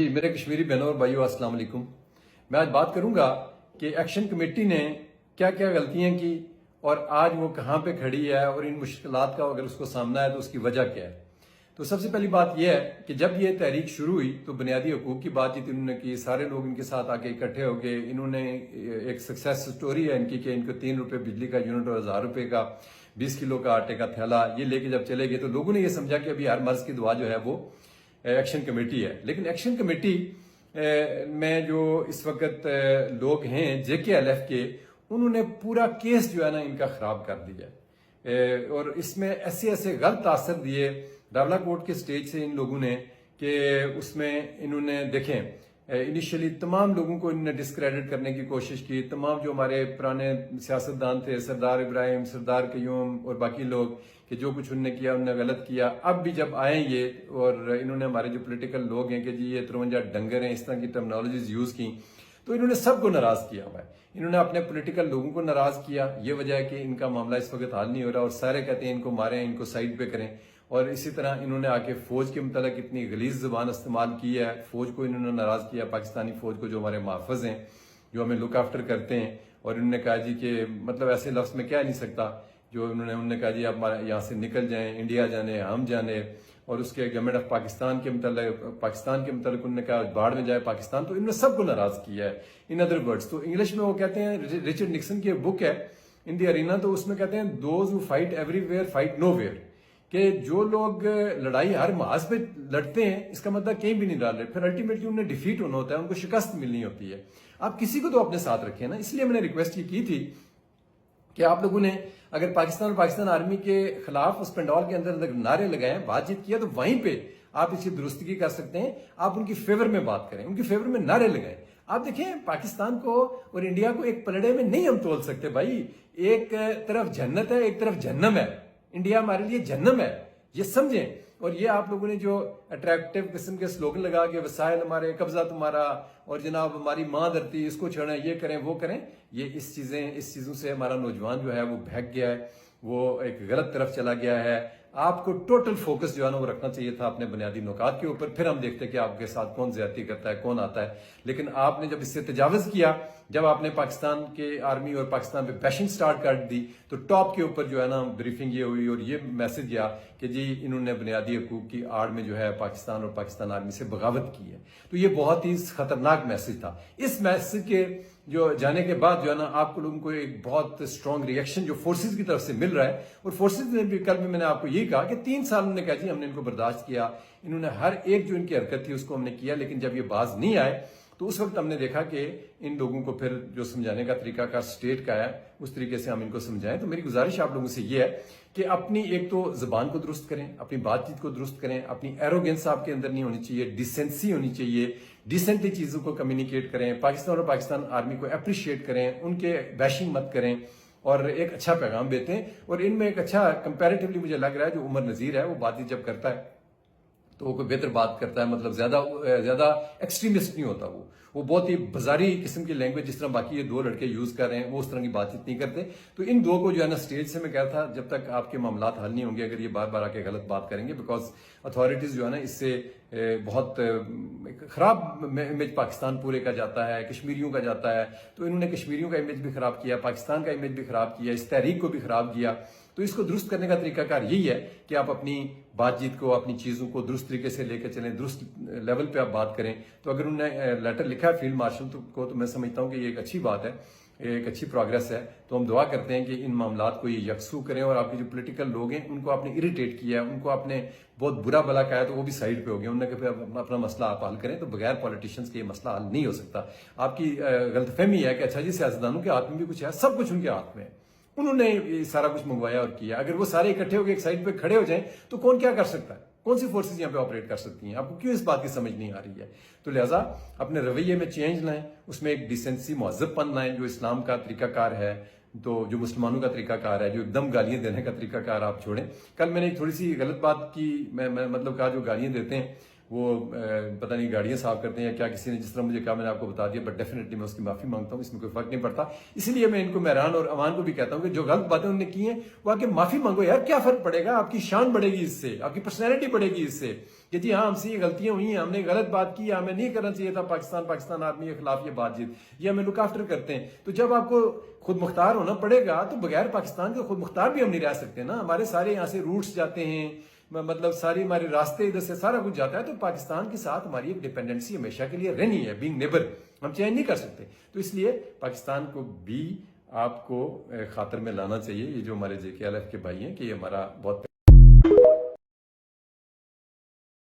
جی میرے کشمیری بہنوں اور بھائیوں السلام علیکم. میں آج بات کروں گا کہ ایکشن کمیٹی نے کیا کیا غلطیاں کی اور آج وہ کہاں پہ کھڑی ہے اور ان مشکلات کا اگر اس کو سامنا ہے تو اس کی وجہ کیا ہے. تو سب سے پہلی بات یہ ہے کہ جب یہ تحریک شروع ہوئی تو بنیادی حقوق کی بات چیت انہوں نے کی. سارے لوگ ان کے ساتھ آ کے اکٹھے ہو گئے. انہوں نے ایک سکسیس سٹوری ہے ان کی کہ ان کو 3 روپے بجلی کا یونٹ اور 1000 روپے کا 20 کلو کا آٹے کا تھیلا یہ لے کے جب چلے گئے تو لوگوں نے یہ سمجھا کہ ابھی ہر مرض کی دعا جو ہے وہ ایکشن کمیٹی ہے. لیکن ایکشن کمیٹی میں جو اس وقت لوگ ہیں JKLF کے انہوں نے پورا کیس جو ہے نا ان کا خراب کر دیا اور اس میں ایسے غلط تاثر دیے راولہ کوٹ کے سٹیج سے ان لوگوں نے کہ اس میں انہوں نے دیکھیں انیشلی تمام لوگوں کو انہوں نے ڈسکریڈٹ کرنے کی کوشش کی. تمام جو ہمارے پرانے سیاستدان تھے سردار ابراہیم سردار قیوم اور باقی لوگ کہ جو کچھ انہوں نے کیا انہوں نے غلط کیا. اب بھی جب آئیں یہ اور انہوں نے ہمارے جو پولیٹیکل لوگ ہیں کہ جی یہ 53 ڈنگر ہیں اس طرح کی ٹرمنالوجیز یوز کی تو انہوں نے سب کو ناراض کیا ہوا ہے. انہوں نے اپنے پولیٹیکل لوگوں کو ناراض کیا. یہ وجہ ہے کہ ان کا معاملہ اس وقت حل نہیں ہو رہا اور سارے کہتے ہیں ان کو ماریں ان کو سائڈ پہ کریں. اور اسی طرح انہوں نے آ کے فوج کے متعلق اتنی غلیظ زبان استعمال کی ہے. فوج کو انہوں نے ناراض کیا پاکستانی فوج کو جو ہمارے محافظ ہیں جو ہمیں لک آفٹر کرتے ہیں. اور انہوں نے کہا جی کہ مطلب ایسے لفظ میں کہہ نہیں سکتا جو انہوں نے کہا جی آپ یہاں سے نکل جائیں انڈیا جانے ہم جانے. اور اس کے گورنمنٹ آف پاکستان کے متعلق انہوں نے کہا باڑ میں جائے پاکستان. تو انہوں نے سب کو ناراض کیا ہے. ان ادر ورڈز تو انگلش میں وہ کہتے ہیں رچرڈ نکسن کی بک ہے ان دی ارینا تو اس میں کہتے ہیں those who fight everywhere fight nowhere کہ جو لوگ لڑائی ہر محاذ پہ لڑتے ہیں اس کا مطلب کہیں بھی نہیں ڈال رہے پھر الٹیمیٹلی انہیں ڈیفیٹ ہونا ہوتا ہے ان کو شکست ملنی ہوتی ہے. آپ کسی کو تو اپنے ساتھ رکھیں نا. اس لیے میں نے ریکویسٹ کی تھی کہ آپ لوگوں نے اگر پاکستان اور پاکستان آرمی کے خلاف اس پنڈال کے اندر نعرے لگائے بات چیت کیا تو وہیں پہ آپ اس کی درستگی کر سکتے ہیں. آپ ان کی فیور میں بات کریں ان کی فیور میں نعرے لگائیں. آپ دیکھیں پاکستان کو اور انڈیا کو ایک پلڑے میں نہیں ہم تول سکتے بھائی. ایک طرف جنت ہے ایک طرف جہنم ہے. انڈیا ہمارے لیے جہنم ہے یہ سمجھیں. اور یہ آپ لوگوں نے جو اٹریکٹیو قسم کے سلوگن لگا کے وسائل ہمارے قبضہ تمہارا اور جناب ہماری ماں دھرتی اس کو چھوڑیں یہ کریں وہ کریں یہ اس چیزوں سے ہمارا نوجوان جو ہے وہ بہک گیا ہے. وہ ایک غلط طرف چلا گیا ہے. آپ کو ٹوٹل فوکس جو ہے نا وہ رکھنا چاہیے تھا اپنے بنیادی نکات کے اوپر. پھر ہم دیکھتے کہ آپ کے ساتھ کون زیادتی کرتا ہے کون آتا ہے. لیکن آپ نے جب اس سے تجاوز کیا جب آپ نے پاکستان کے آرمی اور پاکستان پہ بیشنگ سٹارٹ کر دی تو ٹاپ کے اوپر جو ہے نا بریفنگ یہ ہوئی اور یہ میسج گیا کہ جی انہوں نے بنیادی حقوق کی آڑ میں جو ہے پاکستان اور پاکستان آرمی سے بغاوت کی ہے. تو یہ بہت ہی خطرناک میسج تھا. اس میسج کے جو جانے کے بعد جو ہے نا آپ کو لوگوں کو ایک بہت اسٹرانگ ریئیکشن جو فورسز کی طرف سے مل رہا ہے. اور فورسز نے بھی کل میں نے آپ کو یہی کہا کہ 3 سال انہوں نے کہا جی ہم نے ان کو برداشت کیا انہوں نے ہر ایک جو ان کی حرکت تھی اس کو ہم نے کیا. لیکن جب یہ باز نہیں آئے تو اس وقت ہم نے دیکھا کہ ان لوگوں کو پھر جو سمجھانے کا طریقہ کا سٹیٹ کا ہے اس طریقے سے ہم ان کو سمجھائیں. تو میری گزارش آپ لوگوں سے یہ ہے کہ اپنی ایک تو زبان کو درست کریں اپنی بات چیت کو درست کریں. اپنی ایروگینس آپ کے اندر نہیں ہونی چاہیے. ڈیسنسی ہونی چاہیے. ڈیسنٹلی چیزوں کو کمیونیکیٹ کریں. پاکستان اور پاکستان آرمی کو اپریشیٹ کریں. ان کے بیشنگ مت کریں اور ایک اچھا پیغام دیتے ہیں. اور ان میں ایک اچھا کمپیریٹیولی مجھے لگ رہا ہے جو عمر نذیر ہے وہ بات چیت جب کرتا ہے تو وہ کوئی بہتر بات کرتا ہے. مطلب زیادہ ایکسٹریمسٹ نہیں ہوتا. وہ بہت ہی بازاری قسم کی لینگویج جس طرح باقی یہ 2 لڑکے یوز کر رہے ہیں وہ اس طرح کی بات چیت نہیں کرتے. تو ان 2 کو جو ہے نا سٹیج سے میں کہتا تھا جب تک آپ کے معاملات حل نہیں ہوں گے اگر یہ بار بار آ کے غلط بات کریں گے بیکاز اتھارٹیز جو ہے نا اس سے بہت خراب امیج پاکستان پورے کا جاتا ہے کشمیریوں کا جاتا ہے. تو انہوں نے کشمیریوں کا امیج بھی خراب کیا پاکستان کا امیج بھی خراب کیا اس تحریک کو بھی خراب کیا. تو اس کو درست کرنے کا طریقہ کار یہی ہے کہ آپ اپنی بات چیت کو اپنی چیزوں کو درست طریقے سے لے کے چلیں درست لیول پہ آپ بات کریں. تو اگر انہوں نے لیٹر لکھا ہے فیلڈ مارشل کو تو میں سمجھتا ہوں کہ یہ ایک اچھی بات ہے ایک اچھی پروگریس ہے. تو ہم دعا کرتے ہیں کہ ان معاملات کو یہ یکسو کریں اور آپ کے جو پولیٹیکل لوگ ہیں ان کو آپ نے اریٹیٹ کیا ہے ان کو آپ نے بہت برا بلا کہا ہے تو وہ بھی سائڈ پہ ہو گیا. انہوں نے کہ اپنا مسئلہ آپ حل کریں. تو بغیر پولیٹیشنز کے یہ مسئلہ حل نہیں ہو سکتا. آپ کی غلط فہمی ہے کہ اچھا جی سیاستدانوں کے ہاتھ میں بھی کچھ ہے سب کچھ ان کے ہاتھ میں ہے. انہوں نے یہ سارا کچھ منگوایا اور کیا. اگر وہ سارے اکٹھے ہو کے ایک سائڈ پہ کھڑے ہو جائیں تو کون کیا کر سکتا ہے کون سی فورسز یہاں پہ آپریٹ کر سکتی ہیں. آپ کو کیوں اس بات کی سمجھ نہیں آ رہی ہے. تو لہٰذا اپنے رویے میں چینج لائیں اس میں ایک ڈیسنسی مہذب پن لائیں جو اسلام کا طریقہ کار ہے تو جو مسلمانوں کا طریقہ کار ہے جو ایک دم گالیاں دینے کا طریقہ کار آپ چھوڑیں. کل میں نے ایک تھوڑی سی غلط بات کی میں مطلب کہا جو گالیاں دیتے ہیں وہ پتہ نہیں گاڑیاں صاف کرتے ہیں یا کیا کسی نے جس طرح مجھے کہا میں نے آپ کو بتا دیا، بٹ ڈیفینیٹلی میں اس کی معافی مانگتا ہوں، اس میں کوئی فرق نہیں پڑتا. اسی لیے میں ان کو مہران اور عوام کو بھی کہتا ہوں کہ جو غلط باتیں انہوں نے کی ہیں وہ آ کے معافی مانگو یار، کیا فرق پڑے گا؟ آپ کی شان بڑھے گی اس سے، آپ کی پرسنالٹی بڑھے گی اس سے کہ جی ہاں ہم سے یہ غلطیاں ہوئی ہیں، ہم نے غلط بات کی، ہمیں نہیں کرنا چاہیے تھا پاکستان آرمی کے خلاف یہ بات چیت، یہ ہمیں لک آفٹر کرتے ہیں. تو جب آپ کو خود مختار ہونا پڑے گا تو بغیر پاکستان کے خود مختار بھی ہم نہیں رہ سکتے نا. ہمارے سارے یہاں سے روٹس جاتے ہیں، مطلب ساری ہمارے راستے ادھر سے سارا کچھ جاتا ہے. تو پاکستان کے ساتھ ہماری ایک ڈیپینڈنسی ہمیشہ کے لیے رہنی ہے، بینگ نیبر ہم چینج نہیں کر سکتے. تو اس لیے پاکستان کو بھی آپ کو خاطر میں لانا چاہیے، یہ جو ہمارے JKLF کے بھائی ہیں کہ یہ ہمارا بہت